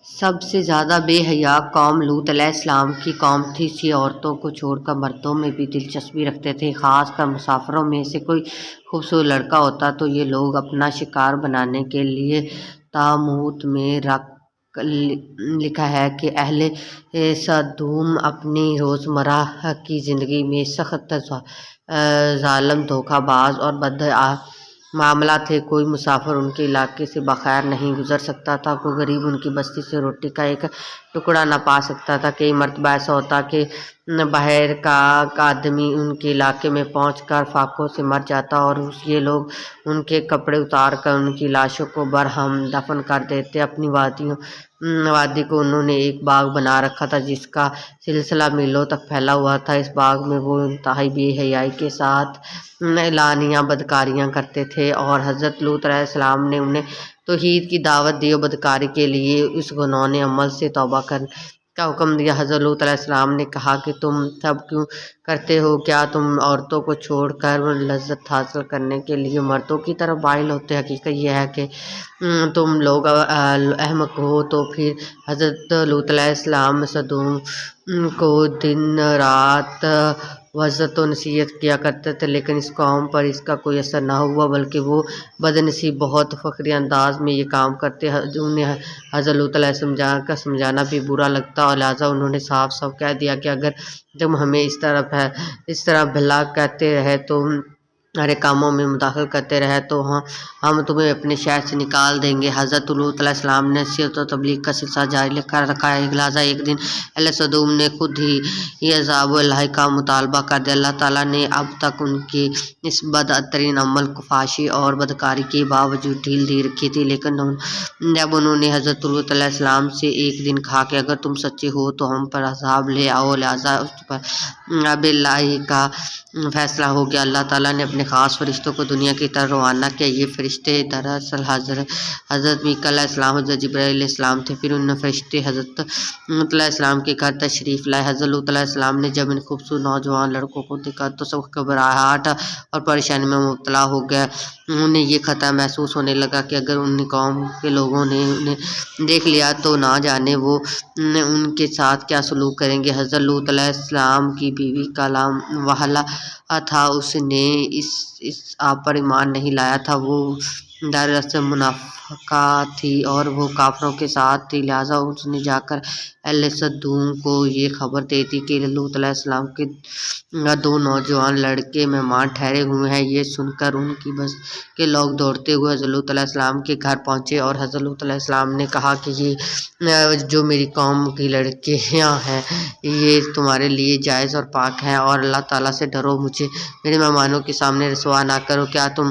سب سے زیادہ بے حیا قوم لوط علیہ السلام کی قوم تھی۔ یہ عورتوں کو چھوڑ کر مردوں میں بھی دلچسپی رکھتے تھے، خاص کر مسافروں میں سے کوئی خوبصورت لڑکا ہوتا تو یہ لوگ اپنا شکار بنانے کے لیے تاموت میں لکھا ہے کہ اہل سدوم اپنی روزمرہ کی زندگی میں سخت ظالم، دھوکہ باز اور بد معاملہ تھے۔ کوئی مسافر ان کے علاقے سے بخیر نہیں گزر سکتا تھا، کوئی غریب ان کی بستی سے روٹی کا ایک ٹکڑا نہ پا سکتا تھا۔ کئی مرتبہ ایسا ہوتا کہ باہر کا آدمی ان کے علاقے میں پہنچ کر فاقوں سے مر جاتا اور یہ لوگ ان کے کپڑے اتار کر ان کی لاشوں کو برہم دفن کر دیتے۔ اپنی وادی کو انہوں نے ایک باغ بنا رکھا تھا جس کا سلسلہ میلوں تک پھیلا ہوا تھا۔ اس باغ میں وہ انتہائی بے حیائی کے ساتھ اعلانیہ بدکاریاں کرتے تھے اور حضرت لوط علیہ السلام نے انہیں توحید کی دعوت دی اور بدکاری کے لیے اس گھناؤنے عمل سے توبہ کرنے کا حکم دیا۔ حضرت لوط علیہ السلام نے کہا کہ تم سب کیوں کرتے ہو؟ کیا تم عورتوں کو چھوڑ کر لذت حاصل کرنے کے لیے مردوں کی طرف مائل ہوتے؟ حقیقت یہ ہے کہ تم لوگ احمق ہو۔ تو پھر حضرت لوط علیہ السلام سدوم کو دن رات وعظت و نصیحت کیا کرتے تھے، لیکن اس قوم پر اس کا کوئی اثر نہ ہوا، بلکہ وہ بدنصیب بہت فخری انداز میں یہ کام کرتے۔ انہیں حضرت لوط علیہ السلام کا سمجھانا بھی برا لگتا اور لہٰذا انہوں نے صاف صاف کہہ دیا کہ اگر تم ہمیں اس طرح بھلا کہتے رہے تو ہمارے کاموں میں مداخلت کرتے رہے تو ہم تمہیں اپنے شہر سے نکال دیں گے۔ حضرت لوط علیہ السلام نے نصیحت و تبلیغ کا سلسلہ جاری رکھا، لہٰذا ایک دن اہل سدوم نے خود ہی عذاب الہی کا مطالبہ کر دیا۔ اللہ تعالیٰ نے اب تک ان کے اس بدترین عمل کو فحاشی اور بدکاری کے باوجود ڈھیل دے رکھی تھی، لیکن جب انہوں نے حضرت لوط علیہ السلام سے ایک دن کہا کہ اگر تم سچے ہو تو ہم پر عذاب لے آؤ، لہٰذا اس پر اب الہی کا فیصلہ ہو گیا۔ اللہ تعالیٰ نے اپنے خاص فرشتوں کو دنیا کی طرف روانہ کیا۔ یہ فرشتے دراصل حضرت میکائیل علیہ السلام، حضرت جبرائیل علیہ السلام تھے۔ پھر ان فرشتے حضرت لوط علیہ السلام کے گھر تشریف لائے۔ حضرت لوط علیہ السلام نے جب ان خوبصورت نوجوان لڑکوں کو دیکھا تو سب گھبراہٹ اور پریشانی میں مبتلا ہو گئے۔ انہیں یہ خطرہ محسوس ہونے لگا کہ اگر ان قوم کے لوگوں نے انہیں دیکھ لیا تو نہ جانے وہ ان کے ساتھ کیا سلوک کریں گے۔ حضرت لوط علیہ السلام کی بیوی کا نام وحلہ تھا، اس نے اس آپ پر ایمان نہیں لایا تھا، وہ دراصل منافقہ تھی اور وہ کافروں کے ساتھ تھی، لہٰذا اس نے جا کر اہل سدوم کو یہ خبر دے دی کہ لوط علیہ السلام کے دو نوجوان لڑکے مہمان ٹھہرے ہوئے ہیں۔ یہ سن کر ان کی بس کے لوگ دوڑتے ہوئے حضرت لوط علیہ السلام کے گھر پہنچے اور حضرت لوط علیہ السلام نے کہا کہ یہ جو میری قوم کی لڑکیاں ہیں یہ تمہارے لیے جائز اور پاک ہیں، اور اللہ تعالیٰ سے ڈرو، مجھے میرے مہمانوں کے سامنے رسوا نہ کرو۔ کیا تم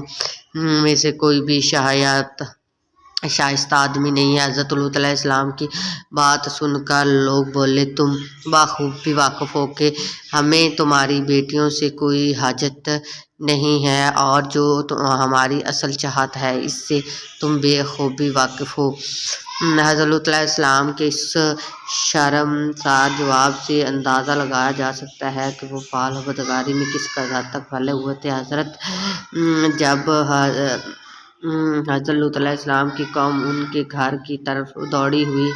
میں سے کوئی بھی شائستہ آدمی نہیں ہے؟ حضرت لوط علیہ السلام کی بات سن کر لوگ بولے، تم بخوبی واقف ہو کہ ہمیں تمہاری بیٹیوں سے کوئی حاجت نہیں ہے اور جو ہماری اصل چاہت ہے اس سے تم بخوبی واقف ہو۔ حضرت لوط علیہ السلام کے اس شرمسار جواب سے اندازہ لگایا جا سکتا ہے کہ وہ فحش و بدکاری میں کس حد تک پھیلے ہوئے تھے۔ جب حضرت لوط علیہ السلام کی قوم ان کے گھر کی طرف دوڑی ہوئی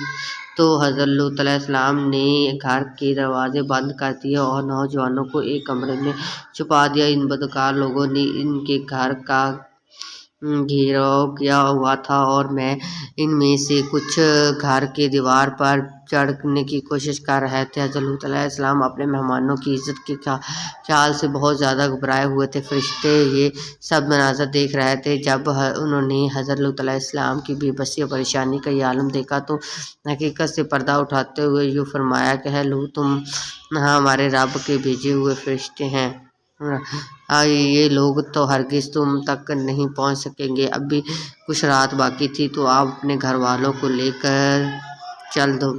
تو حضرت لوط علیہ السلام نے گھر کے دروازے بند کر دیے اور نوجوانوں کو ایک کمرے میں چھپا دیا۔ ان بدکار لوگوں نے ان کے گھر کا گھیراؤ کیا ہوا تھا اور ان میں سے کچھ گھر کی دیوار پر چڑھنے کی کوشش کر رہے تھے۔ حضرت لوط علیہ السلام اپنے مہمانوں کی عزت کے خیال سے بہت زیادہ گھبرائے ہوئے تھے۔ فرشتے یہ سب مناظر دیکھ رہے تھے۔ جب انہوں نے حضرت لوط علیہ السلام کی بے بسی اور پریشانی کا یہ عالم دیکھا تو حقیقت سے پردہ اٹھاتے ہوئے یوں فرمایا کہ اے لوط، تم ہمارے رب کے بھیجے ہوئے فرشتے ہیں، یہ لوگ تو ہرگز تم تک نہیں پہنچ سکیں گے۔ اب بھی کچھ رات باقی تھی تو آپ اپنے گھر والوں کو لے کر چل دو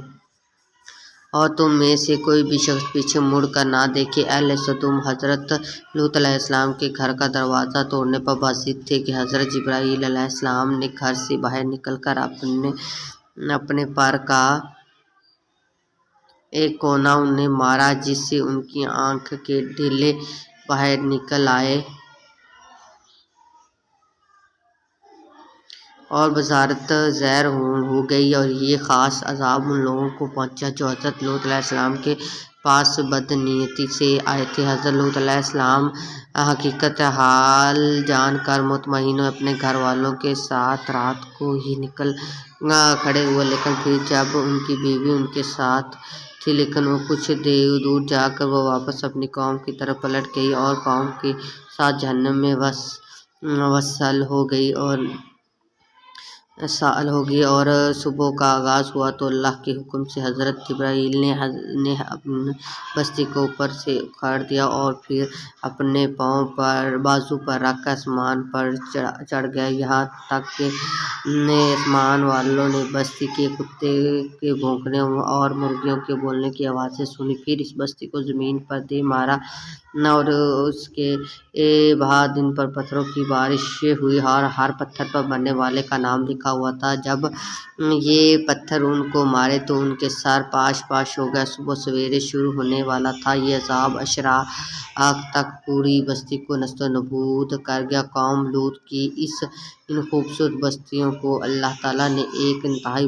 اور تم میں سے کوئی بھی شخص پیچھے مڑ کر نہ دیکھے۔ اہل سدوم حضرت لوط علیہ السلام کے گھر کا دروازہ توڑنے پر بضد تھے کہ حضرت جبرائیل علیہ السلام نے گھر سے باہر نکل کر اپنے پر کا ایک کونا انہیں مارا جس سے ان کی آنکھ کے ڈھیلے باہر نکل آئے۔ اور بصارت زہر ہو گئی، اور یہ خاص عذاب ان لوگوں کو پہنچا جو حضرت لوط علیہ السلام کے پاس بد نیتی سے آئے تھے۔ حضرت لوط علیہ السلام حقیقت حال جان کر مطمئن ہوئے، اپنے گھر والوں کے ساتھ رات کو ہی نکل کھڑے ہوئے، لیکن پھر جب ان کی بیوی ان کے ساتھ تھی، لیکن وہ کچھ دور جا کر وہ واپس اپنی قوم کی طرف پلٹ گئی اور قوم کے ساتھ جہنم میں وصل ہو گئی اور صبح کا آغاز ہوا تو اللہ کے حکم سے حضرت جبرائیل نے اپنی بستی کو اوپر سے اکھاڑ دیا اور پھر اپنے بازو پر رکھ کر آسمان پر چڑھ گئے، یہاں تک کہ آسمان والوں نے بستی کے کتے کے بھونکنے اور مرغیوں کے بولنے کی آوازیں سنی۔ پھر اس بستی کو زمین پر دے مارا اور اس کے بعد ان پر پتھروں کی بارش ہوئی اور ہر پتھر پر مرنے والے کا نام لکھا ہوا تھا۔ جب یہ پتھر ان کو مارے تو ان کے سر پاش ہو گئے۔ صبح سویرے شروع ہونے والا تھا یہ عذاب اشراق تک پوری بستی کو نیست و نابود کر گیا۔ قوم لوط کی ان خوبصورت بستیوں کو اللہ تعالیٰ نے ایک انتہائی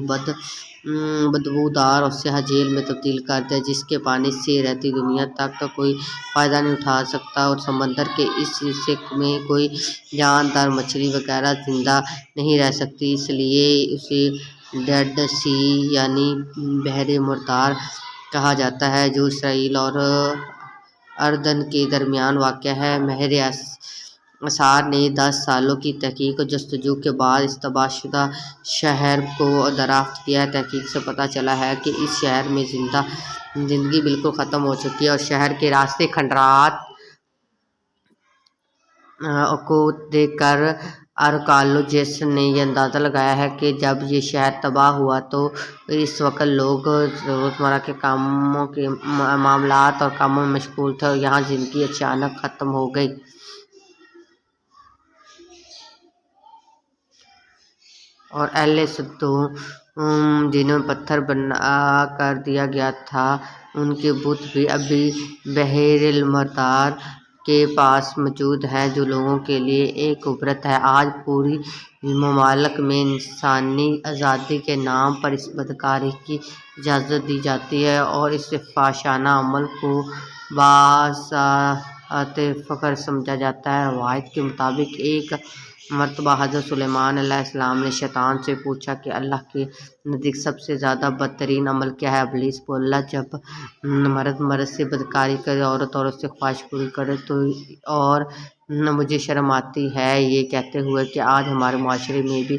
بدبودار اور سیاہ جھیل میں تبدیل کر دیا، جس کے پانی سے رہتی دنیا تک کوئی فائدہ نہیں اٹھا سکتا، اور سمندر کے اس حصے میں کوئی جاندار مچھلی وغیرہ زندہ نہیں رہ سکتی۔ اس لیے اسے ڈیڈ سی یعنی بحر مردار کہا جاتا ہے، جو اسرائیل اور اردن کے درمیان واقع ہے۔ ماہر آثار نے 10 سالوں کی تحقیق اور جستجو کے بعد اس تباہ شدہ شہر کو دریافت کیا ہے۔ تحقیق سے پتہ چلا ہے کہ اس شہر میں زندگی بالکل ختم ہو چکی ہے، اور شہر کے راستے کھنڈرات کو دیکھ کر آرکیالوجسٹ نے یہ اندازہ لگایا ہے کہ جب یہ شہر تباہ ہوا تو اس وقت لوگ روزمرہ کے معاملات اور کاموں میں مشغول تھے، اور یہاں زندگی اچانک ختم ہو گئی۔ اور اہل سدوم جنہیں پتھر بنا کر دیا گیا تھا، ان کے بت بھی ابھی بحر المردار کے پاس موجود ہیں، جو لوگوں کے لیے ایک عبرت ہے۔ آج پوری ممالک میں انسانی آزادی کے نام پر اس بدکاری کی اجازت دی جاتی ہے، اور اس فحشانہ عمل کو باعث فخر سمجھا جاتا ہے۔ روایت کے مطابق ایک مرتبہ حضرت سلیمان علیہ السلام نے شیطان سے پوچھا کہ اللہ کے نزدیک سب سے زیادہ بدترین عمل کیا ہے؟ ابلیس بولا، جب مرد سے بدکاری کرے، عورت سے خواہش پوری کرے، اور مجھے شرم آتی ہے یہ کہتے ہوئے کہ آج ہمارے معاشرے میں بھی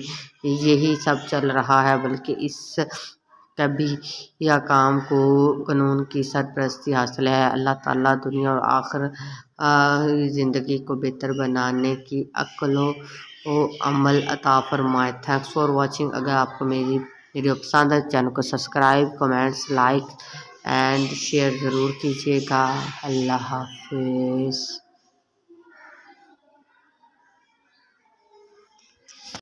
یہی سب چل رہا ہے، بلکہ اس کبیرہ کام کو قانون کی سرپرستی حاصل ہے۔ اللہ تعالیٰ دنیا اور آخرت زندگی کو بہتر بنانے کی عقل و عمل عطا فرمائے۔ Thanks for watching. اگر آپ کو میری ویڈیو پسند ہے، چینل کو subscribe, comments, like and share ضرور کیجیے گا۔ اللہ حافظ۔